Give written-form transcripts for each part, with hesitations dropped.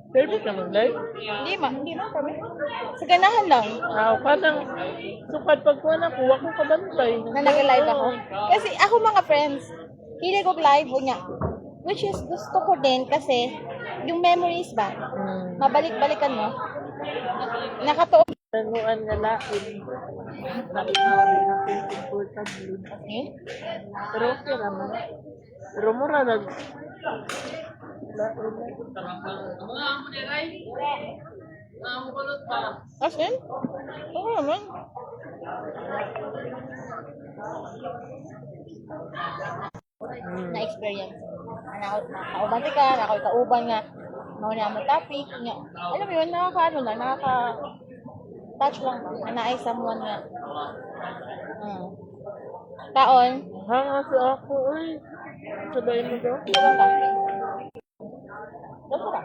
Service naman, guys. Hindi man kami. Sa ganahan lang. Kadang sukad pag kuha na, kuha ko kabantay. Na nag-live ako. Kasi ako mga friends, hindi ko live niya. Which is gusto ko din kasi yung memories ba, mabalik-balikan mo. Nakatuon. Tanuan nga lain. Okay? Pero okay naman. Pero mura nag... As in? Oo naman. Na-experience. Nakauban ka, nakauban nga. Mauna mo topic. Nga. Alam mo yun, nakaka-touch lang. Naay someone nga. Taon. Hanga sa ako, uy. Sabay mo daw. Gusto ka?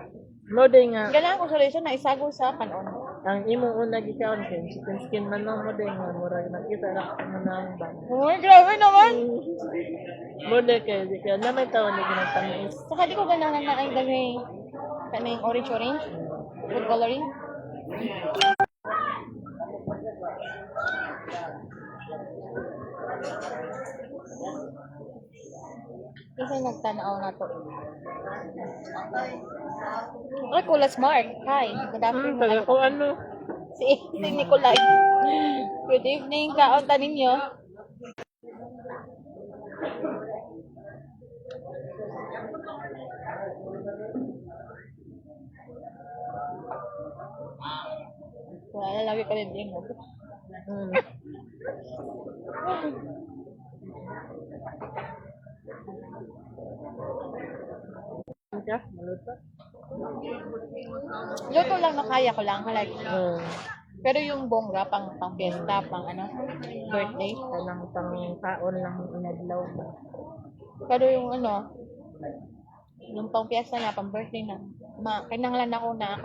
No, day nga. Ganahan ko solution na isago sa kanon. Ang imong una gikaon kay skin man lang mo day nga mura nakita ra mo nang ba. Uy, grabe naman! Mo day kay di ka na may taon ni ginatamis. Saka di ko ganahan na ay dami kaning orange, food coloring. Kasi nagtanaw na to. Ay, Kulas Mark. Hi. Good afternoon. Taga ko ano. Si Nicolay. Good evening. Kaunta ninyo. Wala lagi ka rin din. Maluto. Luto lang na kaya ko lang. Like, pero yung bongga, pang fiesta, pang birthday. Kanang pang kaon lang inadlaw ba. Pero yung yung pang fiesta na, pang birthday na, kinanglan ako na ako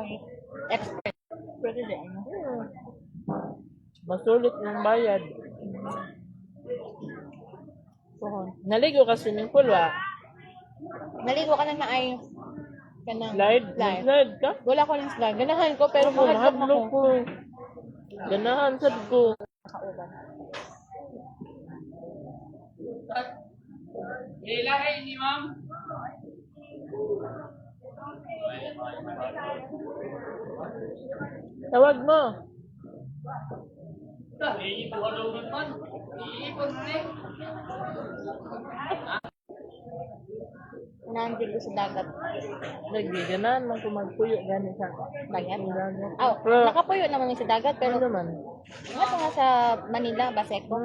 expert. Pero di Masulit ng bayad. Naligo ka swimming pool wa? Naligo ka na ay kanang Slide ka? Wala ko ng slide. Ganahan ko pero mahadlok ko. Ganahan sad ko. Ilahi ni ma'am. Tawag mo. Nandito sa dagat. Nagiganahan man kung magpuyo gani sa Dagat? dagat. Nakapuyo naman yung sa dagat pero Ano naman? nga sa Manila, Baseco.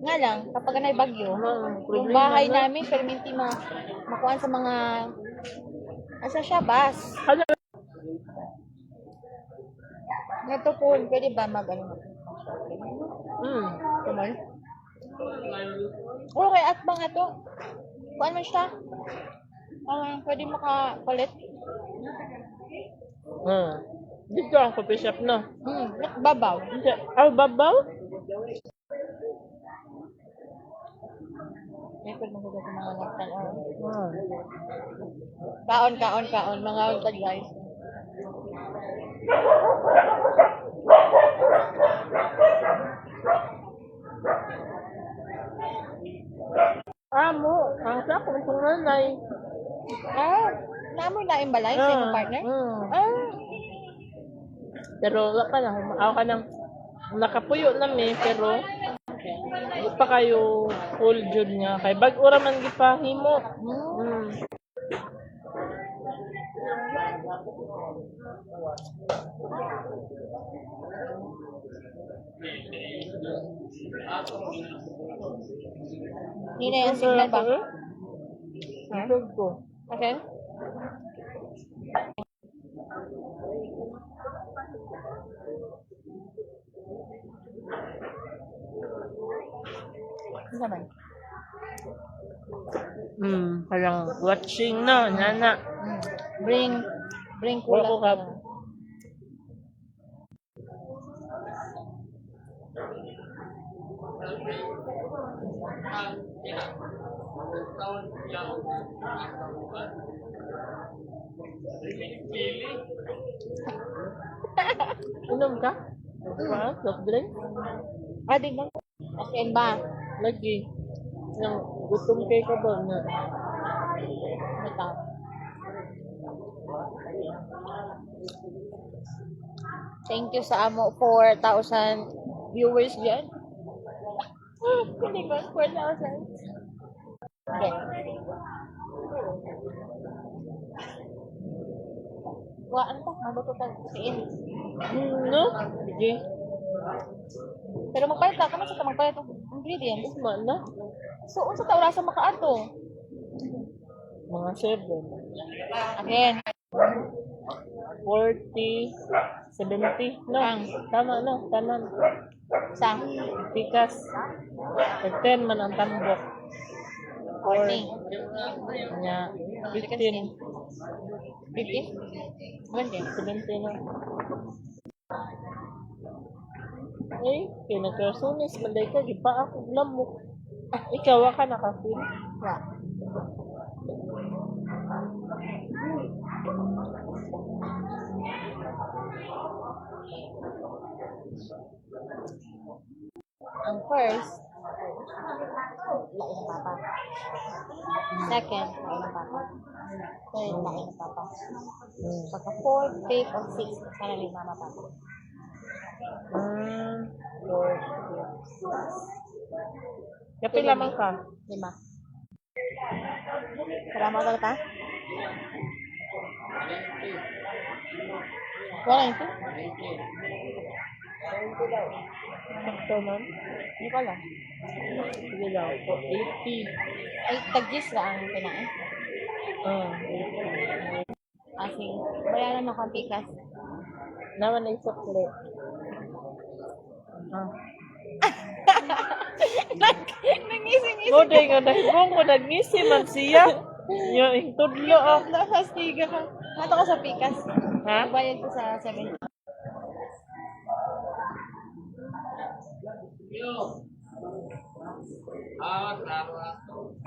Nga lang, kapag may bagyo, yung Problema bahay na. namin, perminti makuhaan sa mga asa siya, bus. Ito po, pwede ba tumal? Okay, at bang ito? Kuhaan man siya? Pwede makapalit? Dito ang coffee shop no? Babaw. Babaw? May pwede mo sa mga nagtanaw. Kaon, mga utag guys. Amo, ang sa akong nanay. Naamoy na yung balay sa iyong partner? Pero wala pa lang, ako ka nang nakapuyo na pero hindi pa kayo full jud nga. Kay bag-ura man gipahimo. Hindi na yung signal ba? Isog ko. Okay. Ano naman? Parang watching no, nana. Bring Wala ko kulat. kap. Inom ka? Ba? Soft drink? Di ba? As in ba? Lagi. Yung gutom kay ka ba na? Ito. Thank you sa amo 4,000 viewers dyan. Hindi ba? 4,000? Okay. Waan ta, malututan siin. No? Sige. Pero magpalit ka, kamo sa magpalit ng ingredients. Isma na. So, unsa ta orasa makaato? Mga 7. Again. 40, 70. No? Ang. Tama no? Tanan. Sa Pikas. 10 man ang tambok. 40. Nya 15. 50? 20. 70 na. Eh, pinagkasunis, manday ka, di pa ako lamok. Ikaw, wa ka nakafeel. Wa. Ang first, lain ng papa. Second, lain ng papa. Third, lain ng papa. Pagka fourth, fifth, or sixth, sana rin mama papa. Lord. Kapi lamang ka. 5. Salamat ka ta? Wala ito? Sakto man. Hindi ko alam. Sige daw. 80. Ay, tag-gis na ang pinain. Kasi, bayaran ako ang pikas. Naman ay sukli. Nangising-ising. Moday nga dahibong ko nagngisi man siya. Yung tudlo ah. Nakastiga ka. Nato ko sa pikas. Ha? Bayad ko sa 7.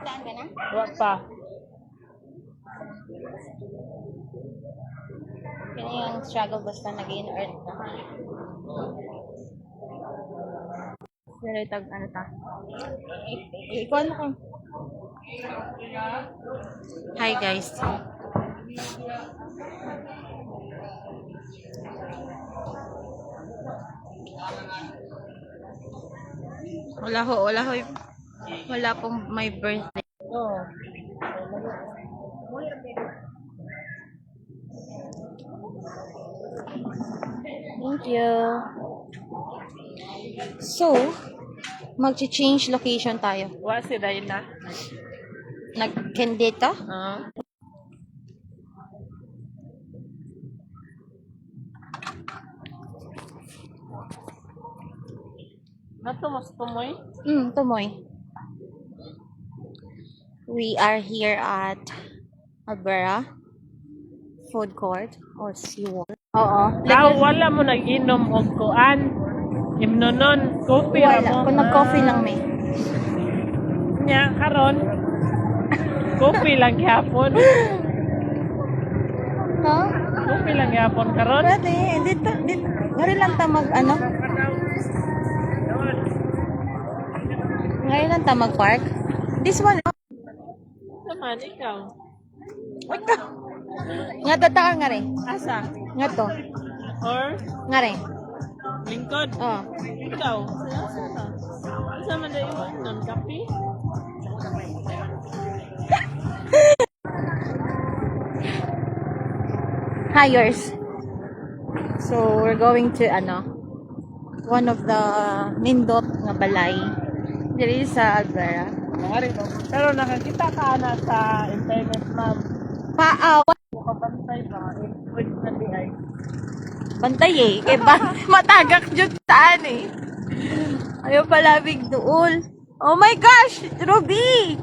Saan ka na? Wa pa. Yan yung struggle basta nag-in earn ka. Pero itag ano ta? Ikaw ano ka? Hi guys. Wala pong my birthday. Oo. Thank you. So, mag-change location tayo. Wa si Dayna. Nag-candidate ka? Nato mas tumoy. Tumoy. We are here at Albera Food Court or Seawall. Oo. Wala mo nag-inom og kuan. Imnonon, coffee ra Wala. mo. Kung nag-coffee lang may. Nya karon. Coffee lang gyapon. Ha? Coffee lang gyapon karon. Pwede. Dito. Ngari lang ta mag ano? Ngayon lang ta mag-park. This one. Naman ikaw. Wait ka. Nga tata nga rin. Asa? Nga to. Or Nga rin. lingkod? Oh. Ikaw. Asa ka? Asa man da iwan nun kape? Hires. So, we're going to, one of the nindot nga balay. Diri sa Albera. Mari no. Pero nakakita ka na sa internet ma'am. Paawa. Kapantay ba? Pwede na di ay. Bantay eh. Kaya ba, matagak dyan saan eh. Ayaw pala big duol. Oh my gosh! Ruby!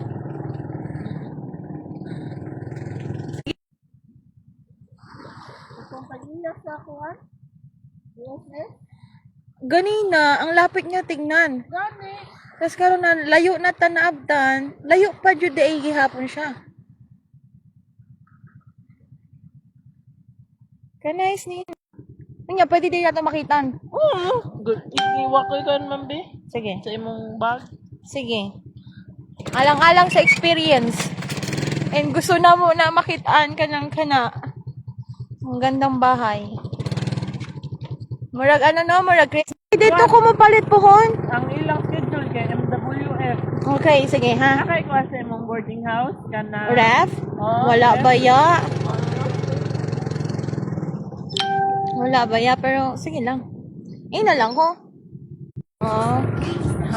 Kung pag-iyak sa kuhan? Yes, Ganina, ang lapit niya tingnan. Gani. Tapos karon na layo na ta naabdan, layo pa jud ay gihapon siya. Kanais ni. Nya pwede di nato makitan. Oo. Good. Iiwa ko ikaw, Mambi. Sige. Sa imong bag. Sige. Alang-alang sa experience. And gusto na mo na makitaan ka ng kana. Ang gandang bahay. Murag ano no, murag Christmas. Dito ko mapalit pohon. Ang ilang schedule kay MWF. Okay, sige ha. Nakay ko sa imong boarding house. Kana. Ref? Oh, Wala ref. ba ya? Wala ba ya? Pero sige lang. Na lang ko. Oh.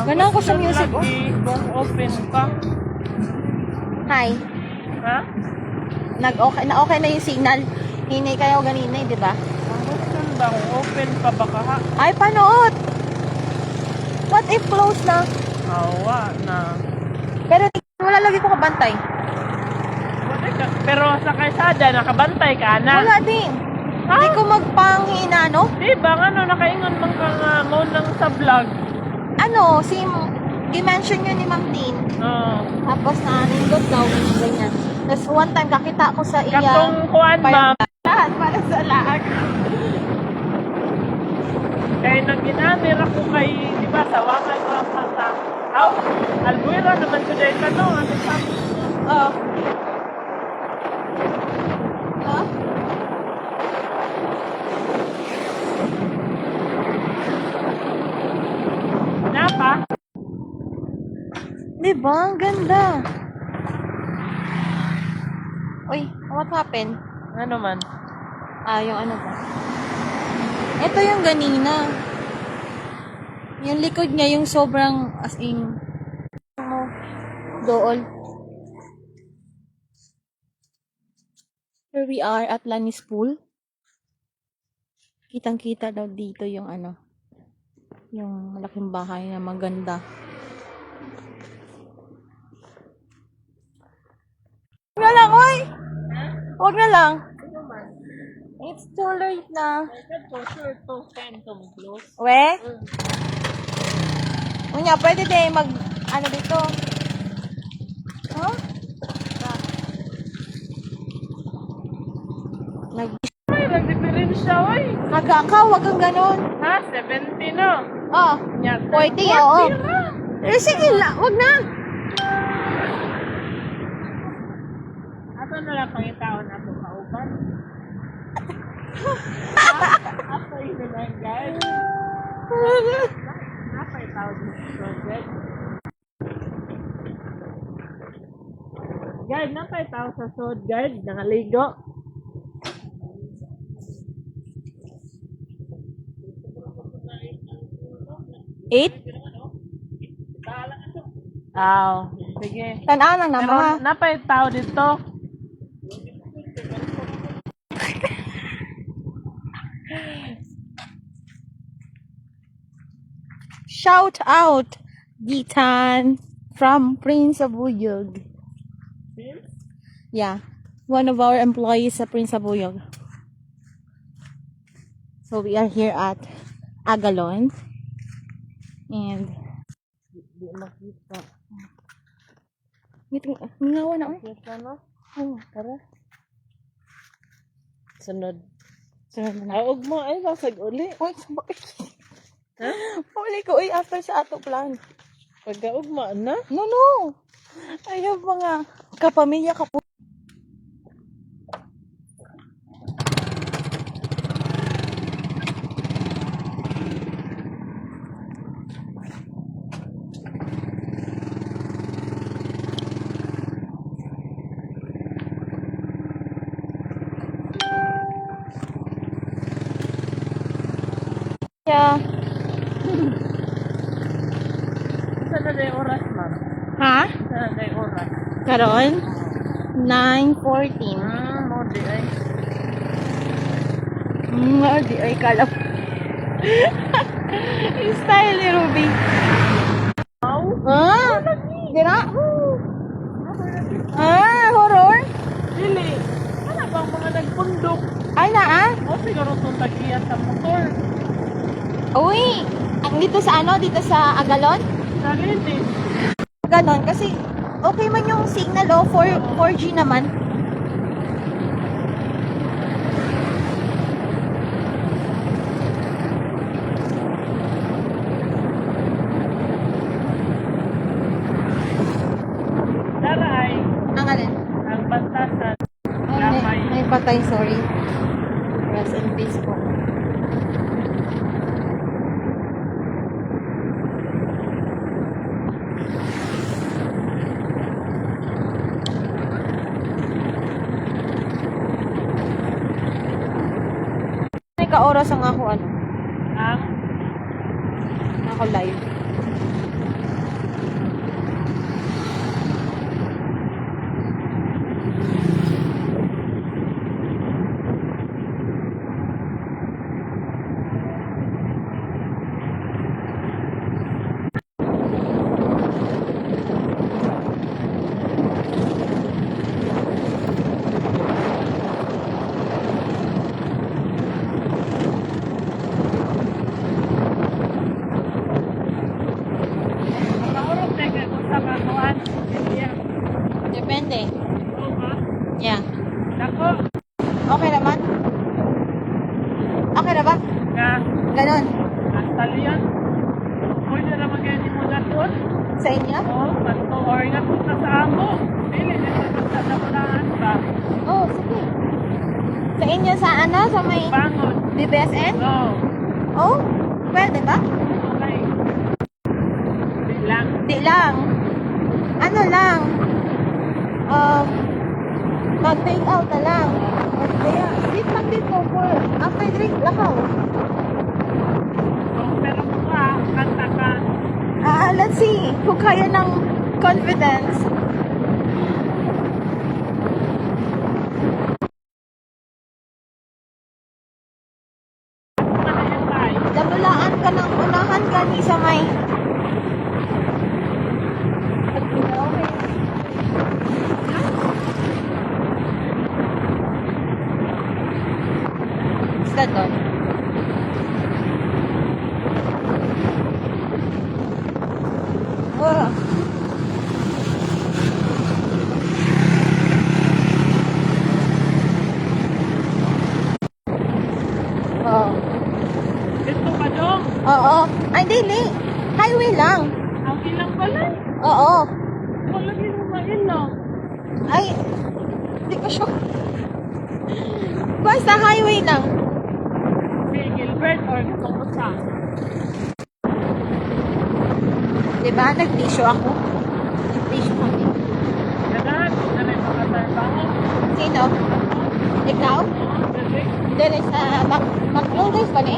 Ganun ko sa music. Oh. Kung open ka. Hi. Ha? Okay na yung signal. Hinay kayo ganina, di ba? Ang gusto ba kung open pa baka ha? Ay, panood! What if close na? Awa na. Pero wala lagi ko kabantay. Pero sa kalsada, nakabantay ka na. Wala din. Hindi ko magpanghina, no? Diba, ano, nakaingon man ka nga mo nang sa vlog. Ano, dimension yun ni Ma'am Tin. Oo. Tapos nindot daw, ganyan. Tapos one time, kakita ko sa iya. Katong kuan, ma'am. Lahat para sa laag. Kaya nang ginamir ako kay, di ba, sa wakay ko ang pata. Aw, Albuera naman ko dahil tanong. Ano sabi mo? Oh. Huh? Napa? Diba? Ang ganda. Uy, what happened? Ano man? Yung ano ba? Ito yung ganina. Yung likod niya, yung sobrang as in dool. Here we are at Lanis Pool. Kitang-kita daw dito yung ano, yung malaking bahay na maganda. Huwag na lang, oy! Huwag na lang. It's too late na. For sure, to send to close. We? Unya, pwede din mag, ano dito? Huh? Nag, Ay, nag-difference siya, oy. kaga ka, wag kang ganon. Ha? 70, no? Oh, Nya, 40, oo. na. Sige, wag na. Ato na lang pangitaon ato kauban. Ato yun na lang, guys. Napa 1,000 project. Guys, napa 1,000 sod, guys. Nakaligo. Eight? Aw, sige. Tanaan lang Pero naman ha. napa yung tao dito. Shout out, Gitan from Prince of Buyog. Yeah, one of our employees sa Prince of Buyog. So we are here at Agalon. And Di makita. mingawa na oy. Yes, ano? Oh, tara. Sunod. Sunod na. Aog mo, ay, basag uli. Oy, bakit? Ha? Uli ko oy after sa ato plan. Pagkaugma na. No, no. I have mga kapamilya kapo. Yeah. Saan na yung oras, ma'am? Ha? Saan na yung oras? Karon? 9:14. Mo di ay. Di ay kalap. Style ni Ruby. Aw? Ah? Dira? Horror? Dili. Ano bang mga nagpundok? Ay na O siguro itong tagiyan sa motor. Uy! Ang dito sa ano? Dito sa Agalon? Salin eh. Ganon, kasi okay man yung signal o 4G naman. Dara ay Ang alin? ang bantasan. Ay, may patay, sorry. Rest in peace po. May ka-oras ang ako Ang ako live. Maurog na ka kung sa kakuan. Iya. Depende. Oo ba? Yeah. Dako. Okay naman? Okay na ba? Nga. Ganon. Ang talian. Pwede na mag-edit mo daton. Sa inyo? Oo. Kanto. Or nga kung sa amo. Dili. Nasa pulaan ba? Oh, sige. Sa inyo sa ano? Sa may Bangon. BBSN? Oo. Oh, pwede ba? Okay. Di lang. Di lang. Ano lang? Mag-take out na lang. Kaya, sit lang din po for after drink, lakaw. So, pero kung kanta ka. Let's see kung kaya ng confidence. Ano yan tayo? Dabulaan ka ng unahan gani sa may... Isla doon. Oh. Oh. Ito pa dong. Oo. Ay, dili. Highway lang. Ang ilang pala. Oo. Wala ginumain no. Ay, hindi ko sure. Basta highway lang. Si Gilbert or tungkol sa. Diba? Nag-tissue ako. Nag-tissue kami. Ganahan kung na may makatarbaho. Sino? Ikaw? Kasi, Dili sa Mag-Lourdes ba ni?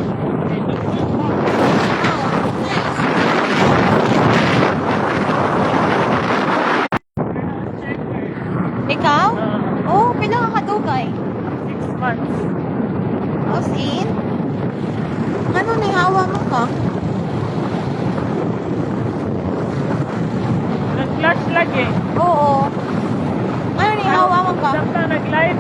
Ikaw? Oh, pila ka kadugay? 6 months. As in? Ano ni hawa mo ka? Nag-flash lagi. Oo. Ano ni hawa mo ka? Samtang nag-live,